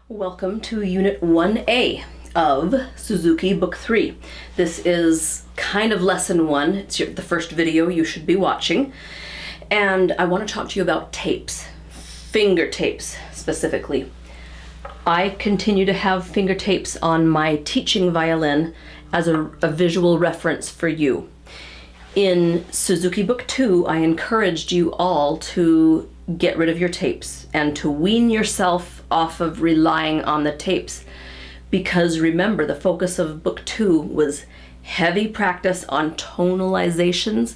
Welcome to Unit 1A of Suzuki Book 3. This is kind of Lesson 1. It's the first video you should be watching. And I want to talk to you about tapes, finger tapes specifically. I continue to have finger tapes on my teaching violin as a visual reference for you. In Suzuki Book 2, I encouraged you all to get rid of your tapes and to wean yourself off of relying on the tapes, because remember, the focus of Book 2 was heavy practice on tonalizations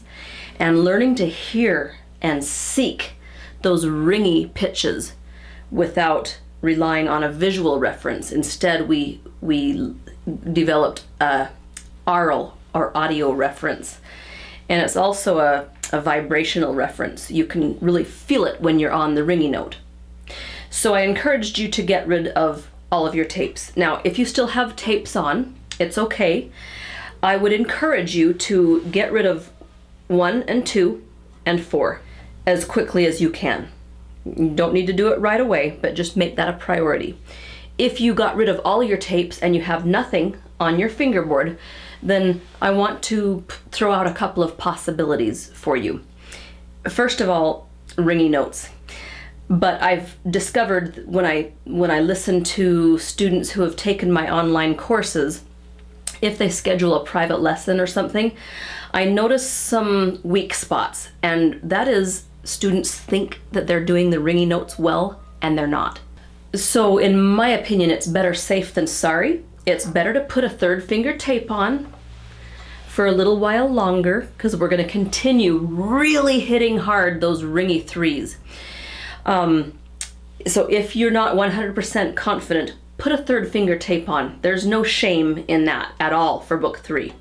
and learning to hear and seek those ringy pitches without relying on a visual reference. Instead, we developed a aural or audio reference. And it's also a vibrational reference. You can really feel it when you're on the ringy note. So I encouraged you to get rid of all of your tapes. Now, if you still have tapes on, it's okay. I would encourage you to get rid of 1 and 2 and 4 as quickly as you can. You don't need to do it right away, but just make that a priority. If you got rid of all your tapes and you have nothing on your fingerboard, then I want to throw out a couple of possibilities for you. First of all, ringy notes. But I've discovered when I listen to students who have taken my online courses, if they schedule a private lesson or something, I notice some weak spots, and that is students think that they're doing the ringy notes well, and they're not. So in my opinion, it's better safe than sorry. It's better to put a third finger tape on for a little while longer, because we're going to continue really hitting hard those ringy threes. So if you're not 100% confident, put a third finger tape on. There's no shame in that at all for Book 3.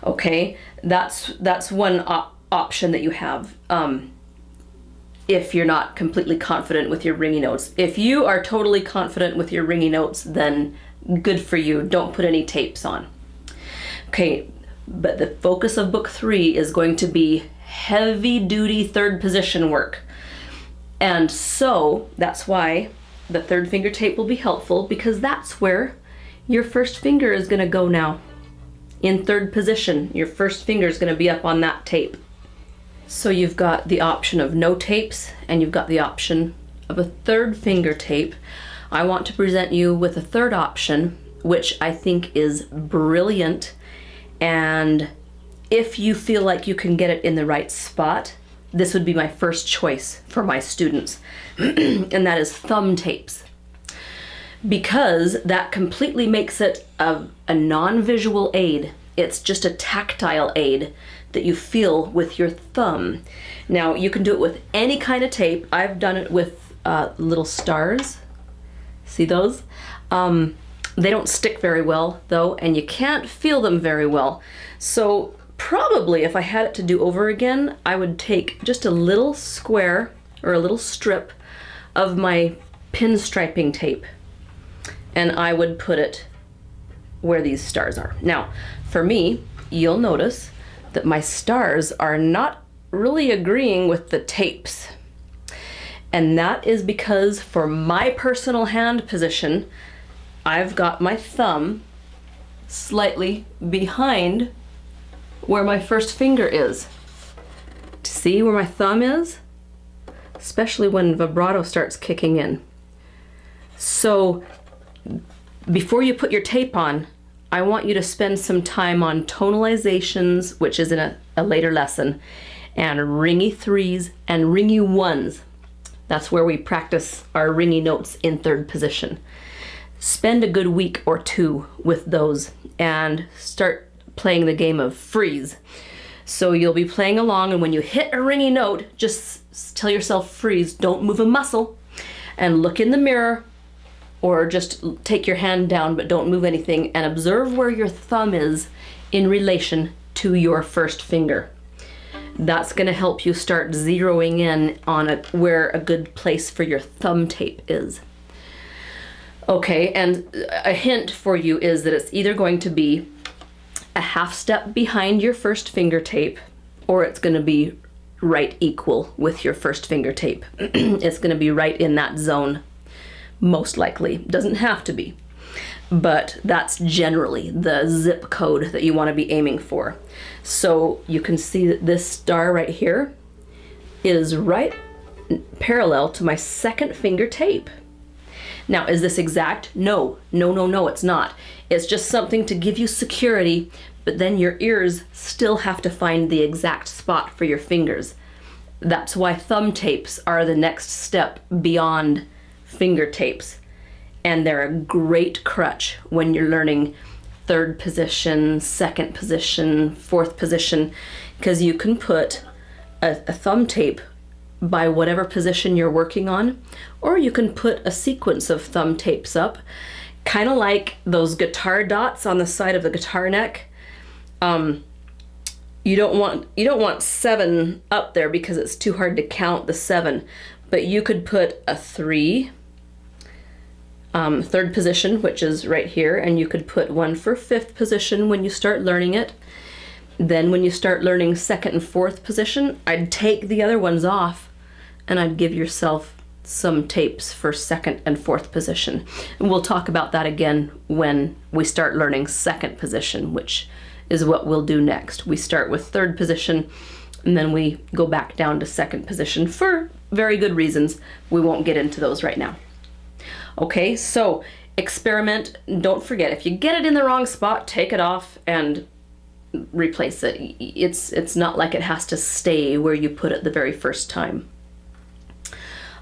Okay, that's one option that you have. If you're not completely confident with your ringy notes. If you are totally confident with your ringy notes, then good for you. Don't put any tapes on. Okay, but the focus of Book 3 is going to be heavy-duty third position work. And so that's why the third finger tape will be helpful, because that's where your first finger is going to go now. In third position, your first finger is going to be up on that tape. So you've got the option of no tapes, and you've got the option of a third finger tape. I want to present you with a third option, which I think is brilliant. And if you feel like you can get it in the right spot, this would be my first choice for my students. And that is thumb tapes. Because that completely makes it a non-visual aid. It's just a tactile aid that you feel with your thumb. Now, you can do it with any kind of tape. I've done it with little stars. See those? They don't stick very well, though, and you can't feel them very well. So probably if I had it to do over again, I would take just a little square or a little strip of my pinstriping tape, and I would put it where these stars are. Now, for me, you'll notice that my stars are not really agreeing with the tapes. And that is because for my personal hand position, I've got my thumb slightly behind where my first finger is. See where my thumb is? Especially when vibrato starts kicking in. So before you put your tape on, I want you to spend some time on tonalizations, which is in a later lesson, and ringy threes and ringy ones. That's where we practice our ringy notes in third position. Spend a good week or two with those and start playing the game of freeze. So you'll be playing along, and when you hit a ringy note, just tell yourself freeze. Don't move a muscle, and look in the mirror, or just take your hand down but don't move anything, and observe where your thumb is in relation to your first finger. That's going to help you start zeroing in on where a good place for your thumb tape is. Okay, and a hint for you is that it's either going to be a half step behind your first finger tape, or it's going to be right equal with your first finger tape. It's going to be right in that zone. most likely. Doesn't have to be, but that's generally the zip code that you want to be aiming for. So you can see that this star right here is right parallel to my second finger tape. Now, is this exact? No, it's not. It's just something to give you security, but then your ears still have to find the exact spot for your fingers. That's why thumb tapes are the next step beyond finger tapes. And they're a great crutch when you're learning third position, second position, fourth position, because you can put a thumb tape by whatever position you're working on, or you can put a sequence of thumb tapes up, kind of like those guitar dots on the side of the guitar neck. You don't want 7 up there because it's too hard to count the 7, but you could put a 3, third position, which is right here, and you could put one for fifth position when you start learning it. Then when you start learning second and fourth position, I'd take the other ones off and I'd give yourself some tapes for second and fourth position. And we'll talk about that again when we start learning second position, which is what we'll do next. We start with third position and then we go back down to second position for very good reasons. We won't get into those right now. Okay, so experiment. Don't forget, if you get it in the wrong spot, take it off and replace it. It's not like it has to stay where you put it the very first time.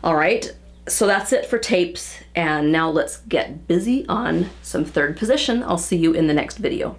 All right, so that's it for tapes, and now let's get busy on some third position. I'll see you in the next video.